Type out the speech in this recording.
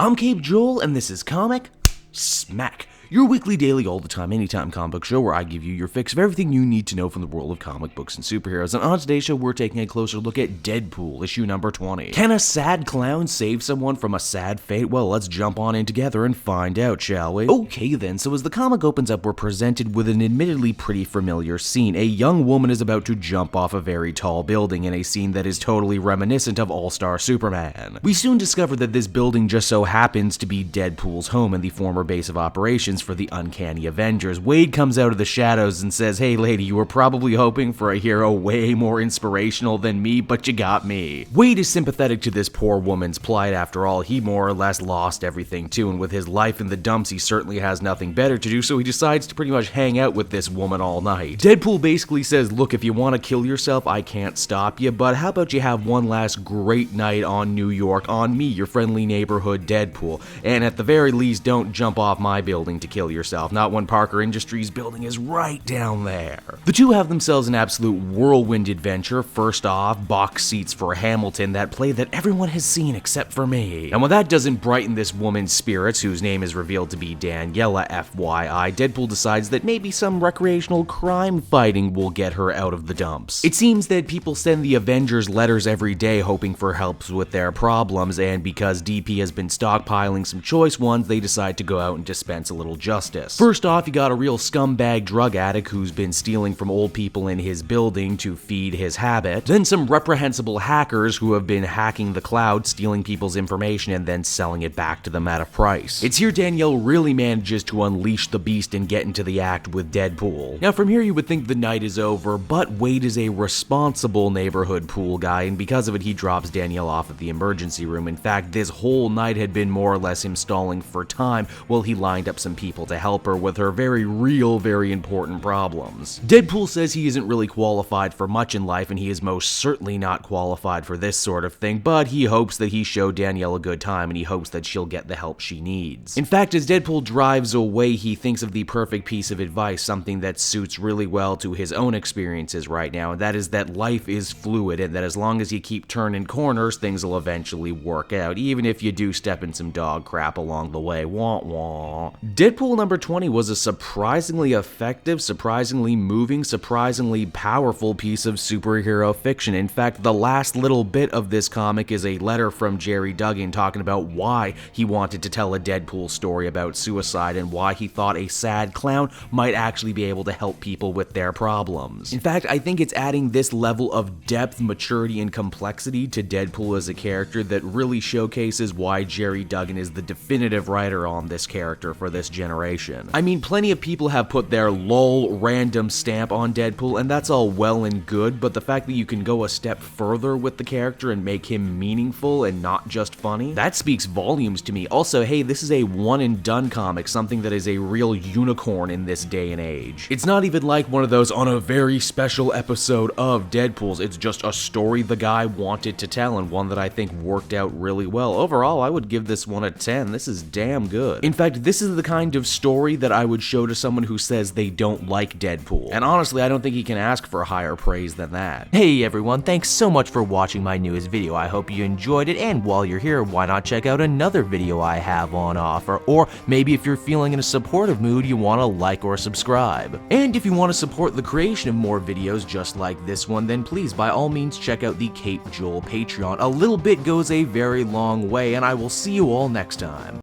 I'm Cape Joel, and this is Comic Smack, your weekly, daily, all the time, anytime comic book show where I give you your fix of everything you need to know from the world of comic books and superheroes. And on today's show, we're taking a closer look at Deadpool, issue number 20. Can a sad clown save someone from a sad fate? Well, let's jump on in together and find out, shall we? Okay then, so as the comic opens up, we're presented with an admittedly pretty familiar scene. A young woman is about to jump off a very tall building in a scene that is totally reminiscent of All-Star Superman. We soon discover that this building just so happens to be Deadpool's home and the former base of operations for the Uncanny Avengers. Wade comes out of the shadows and says, "Hey lady, you were probably hoping for a hero way more inspirational than me, but you got me." Wade is sympathetic to this poor woman's plight. After all, he more or less lost everything too, and with his life in the dumps, he certainly has nothing better to do, so he decides to pretty much hang out with this woman all night. Deadpool basically says, "Look, if you want to kill yourself, I can't stop you, but how about you have one last great night on New York on me, your friendly neighborhood Deadpool, and at the very least, don't jump off my building to kill yourself, not when Parker Industries building is right down there." The two have themselves an absolute whirlwind adventure. First off, box seats for Hamilton, that play that everyone has seen except for me. And when that doesn't brighten this woman's spirits, whose name is revealed to be Daniela FYI, Deadpool decides that maybe some recreational crime fighting will get her out of the dumps. It seems that people send the Avengers letters every day hoping for help with their problems, and because DP has been stockpiling some choice ones, they decide to go out and dispense a little justice. First off, you got a real scumbag drug addict who's been stealing from old people in his building to feed his habit. Then some reprehensible hackers who have been hacking the cloud, stealing people's information and then selling it back to them at a price. It's here Danielle really manages to unleash the beast and get into the act with Deadpool. Now from here you would think the night is over, but Wade is a responsible neighborhood pool guy, and because of it he drops Danielle off at the emergency room. In fact, this whole night had been more or less him stalling for time while he lined up some people to help her with her very real, very important problems. Deadpool says he isn't really qualified for much in life, and he is most certainly not qualified for this sort of thing, but he hopes that he showed Danielle a good time, and he hopes that she'll get the help she needs. In fact, as Deadpool drives away, he thinks of the perfect piece of advice, something that suits really well to his own experiences right now, and that is that life is fluid, and that as long as you keep turning corners, things will eventually work out, even if you do step in some dog crap along the way. Wah wah. Deadpool number 20 was a surprisingly effective, surprisingly moving, surprisingly powerful piece of superhero fiction. In fact, the last little bit of this comic is a letter from Jerry Duggan talking about why he wanted to tell a Deadpool story about suicide and why he thought a sad clown might actually be able to help people with their problems. In fact, I think it's adding this level of depth, maturity, and complexity to Deadpool as a character that really showcases why Jerry Duggan is the definitive writer on this character for this generation. I mean, plenty of people have put their lol random stamp on Deadpool, and that's all well and good, but the fact that you can go a step further with the character and make him meaningful and not just funny, that speaks volumes to me. Also, hey, this is a one and done comic, something that is a real unicorn in this day and age. It's not even like one of those on a very special episode of Deadpool's, it's just a story the guy wanted to tell, and one that I think worked out really well. Overall, I would give this one a 10. This is damn good. In fact, this is the kind of story that I would show to someone who says they don't like Deadpool. And honestly, I don't think he can ask for higher praise than that. Hey everyone, thanks so much for watching my newest video. I hope you enjoyed it, and while you're here, why not check out another video I have on offer? Or maybe if you're feeling in a supportive mood, you want to like or subscribe. And if you want to support the creation of more videos just like this one, then please by all means check out the Cape Joel Patreon. A little bit goes a very long way, and I will see you all next time.